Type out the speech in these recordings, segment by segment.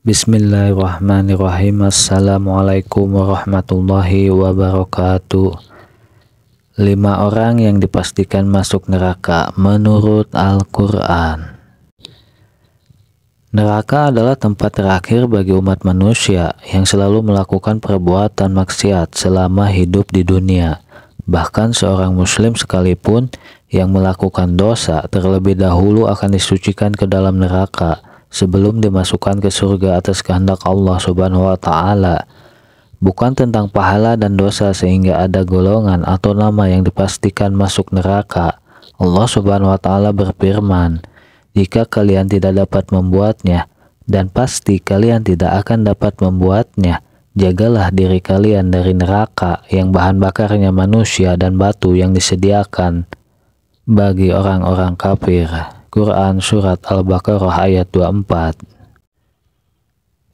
Bismillahirrahmanirrahim. Assalamualaikum warahmatullahi wabarakatuh. 5 orang yang dipastikan masuk neraka menurut Al-Quran. Neraka adalah tempat terakhir bagi umat manusia yang selalu melakukan perbuatan maksiat selama hidup di dunia. Bahkan seorang muslim sekalipun yang melakukan dosa terlebih dahulu akan disucikan ke dalam neraka sebelum dimasukkan ke surga atas kehendak Allah Subhanahu wa Ta'ala. Bukan tentang pahala dan dosa sehingga ada golongan atau nama yang dipastikan masuk neraka. Allah Subhanahu wa Ta'ala berfirman, "Jika kalian tidak dapat membuatnya, dan pasti kalian tidak akan dapat membuatnya, jagalah diri kalian dari neraka yang bahan bakarnya manusia dan batu yang disediakan bagi orang-orang kafir." Quran Surat Al-Baqarah ayat 24.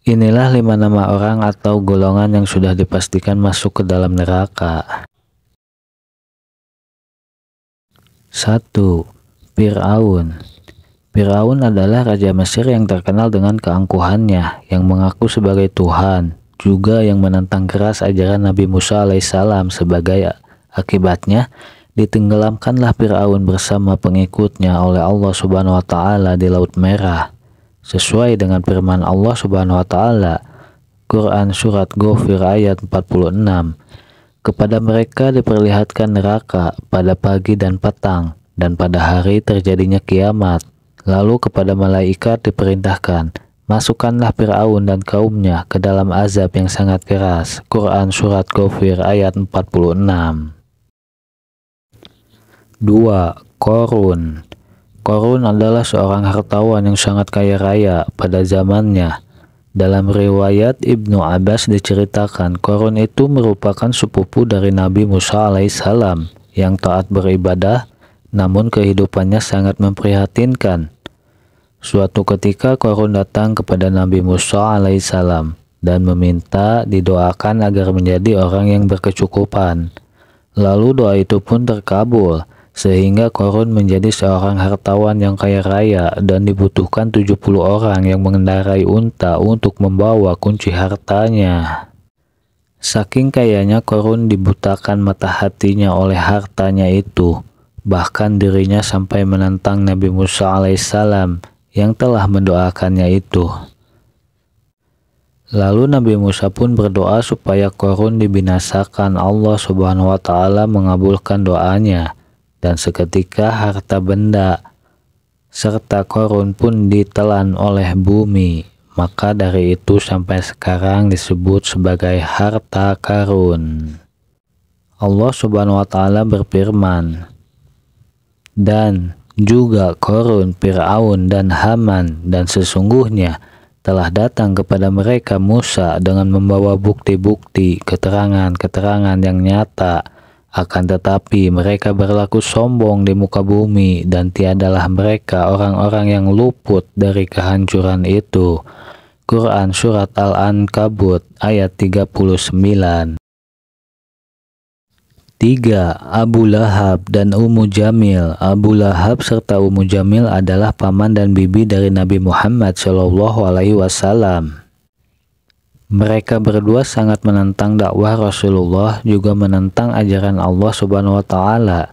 Inilah 5 nama orang atau golongan yang sudah dipastikan masuk ke dalam neraka. 1. Fir'aun. Fir'aun adalah raja Mesir yang terkenal dengan keangkuhannya, yang mengaku sebagai Tuhan, juga yang menentang keras ajaran Nabi Musa alaihissalam. Sebagai akibatnya, ditenggelamkanlah Fir'aun bersama pengikutnya oleh Allah Subhanahu wa Ta'ala di Laut Merah, sesuai dengan firman Allah Subhanahu wa Ta'ala. Quran Surat Ghafir ayat 46. Kepada mereka diperlihatkan neraka pada pagi dan petang, dan pada hari terjadinya kiamat. Lalu kepada malaikat diperintahkan, masukkanlah Fir'aun dan kaumnya ke dalam azab yang sangat keras. Quran Surat Ghafir ayat 46. 2. Qarun. Qarun adalah seorang hartawan yang sangat kaya raya pada zamannya. Dalam riwayat Ibnu Abbas diceritakan, Qarun itu merupakan sepupu dari Nabi Musa alaihissalam yang taat beribadah, namun kehidupannya sangat memprihatinkan. Suatu ketika Qarun datang kepada Nabi Musa alaihissalam dan meminta didoakan agar menjadi orang yang berkecukupan. Lalu doa itu pun terkabul, sehingga Qarun menjadi seorang hartawan yang kaya raya dan dibutuhkan 70 orang yang mengendarai unta untuk membawa kunci hartanya. Saking kayanya Qarun dibutakan mata hatinya oleh hartanya itu, bahkan dirinya sampai menantang Nabi Musa alaihissalam yang telah mendoakannya itu. Lalu Nabi Musa pun berdoa supaya Qarun dibinasakan. Allah Subhanahu wa Ta'ala mengabulkan doanya, dan seketika harta benda serta Qarun pun ditelan oleh bumi. Maka dari itu sampai sekarang disebut sebagai harta karun. Allah Subhanahu wa Ta'ala berfirman, "Dan juga Qarun, Fir'aun dan Haman, dan sesungguhnya telah datang kepada mereka Musa dengan membawa bukti-bukti, keterangan-keterangan yang nyata. Akan tetapi mereka berlaku sombong di muka bumi, dan tiadalah mereka orang-orang yang luput dari kehancuran itu." Quran Surat Al-Ankabut ayat 39. 3. Abu Lahab dan Ummu Jamil. Abu Lahab serta Ummu Jamil adalah paman dan bibi dari Nabi Muhammad SAW. Mereka berdua sangat menentang dakwah Rasulullah, juga menentang ajaran Allah Subhanahu wa Ta'ala.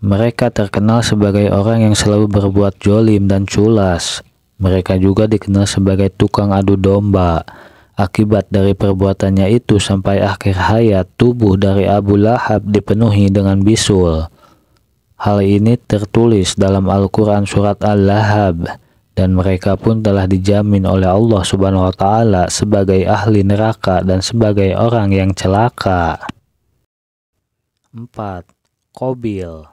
Mereka terkenal sebagai orang yang selalu berbuat jolim dan culas. Mereka juga dikenal sebagai tukang adu domba. Akibat dari perbuatannya itu, sampai akhir hayat tubuh dari Abu Lahab dipenuhi dengan bisul. Hal ini tertulis dalam Al-Quran Surat Al-Lahab. Dan mereka pun telah dijamin oleh Allah Subhanahu wa Ta'ala sebagai ahli neraka dan sebagai orang yang celaka. 4. Qabil.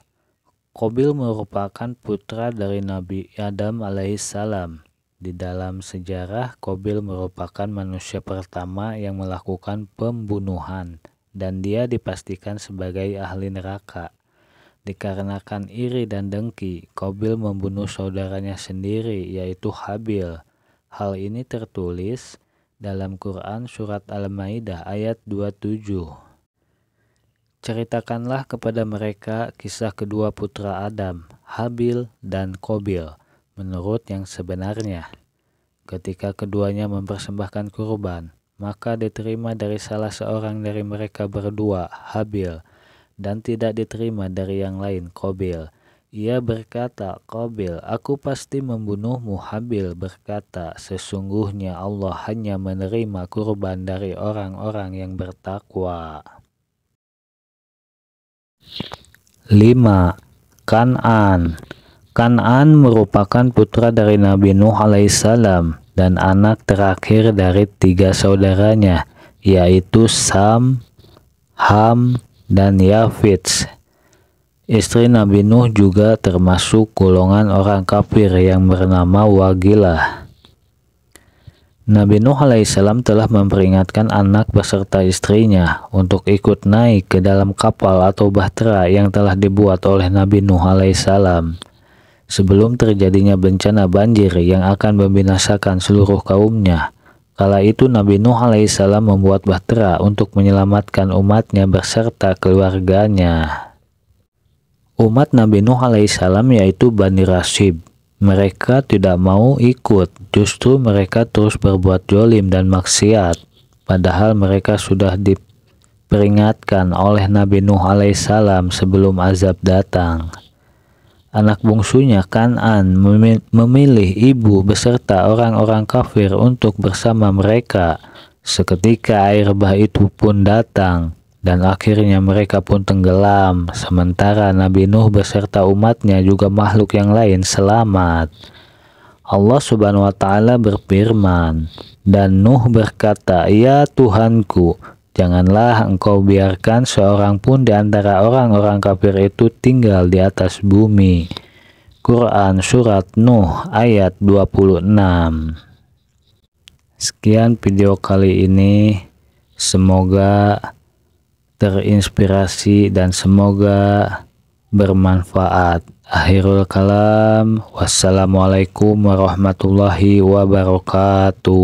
Qabil merupakan putra dari Nabi Adam alaihissalam. Di dalam sejarah, Qabil merupakan manusia pertama yang melakukan pembunuhan, dan dia dipastikan sebagai ahli neraka. Dikarenakan iri dan dengki, Qabil membunuh saudaranya sendiri, yaitu Habil. Hal ini tertulis dalam Quran Surat Al-Maidah ayat 27. Ceritakanlah kepada mereka kisah kedua putra Adam, Habil dan Qabil, menurut yang sebenarnya. ketika keduanya mempersembahkan kurban, maka diterima dari salah seorang dari mereka berdua, Habil, dan tidak diterima dari yang lain, Qabil. Ia berkata, Qabil, aku pasti membunuhmu. Habil berkata, sesungguhnya Allah hanya menerima kurban dari orang-orang yang bertakwa. 5. Kan'an. Kan'an merupakan putra dari Nabi Nuh alaihissalam dan anak terakhir dari 3 saudaranya, yaitu Sam, Ham, dan Yafits. Istri Nabi Nuh juga termasuk golongan orang kafir yang bernama Wagilah. Nabi Nuh alaihissalam telah memperingatkan anak beserta istrinya untuk ikut naik ke dalam kapal atau bahtera yang telah dibuat oleh Nabi Nuh alaihissalam sebelum terjadinya bencana banjir yang akan membinasakan seluruh kaumnya. Kala itu Nabi Nuh alaihissalam membuat bahtera untuk menyelamatkan umatnya beserta keluarganya. Umat Nabi Nuh alaihissalam yaitu Bani Rashib. Mereka tidak mau ikut, justru mereka terus berbuat jolim dan maksiat, padahal mereka sudah diperingatkan oleh Nabi Nuh alaihissalam sebelum azab datang. Anak bungsunya Kan'an memilih ibu beserta orang-orang kafir untuk bersama mereka. Seketika air bah itu pun datang, dan akhirnya mereka pun tenggelam, sementara Nabi Nuh beserta umatnya juga makhluk yang lain selamat. Allah Subhanahu wa Ta'ala berfirman, dan Nuh berkata, ya Tuhanku, janganlah engkau biarkan seorang pun di antara orang-orang kafir itu tinggal di atas bumi. Quran Surat Nuh ayat 26. Sekian video kali ini, semoga terinspirasi dan semoga bermanfaat. Akhirul kalam, wassalamualaikum warahmatullahi wabarakatuh.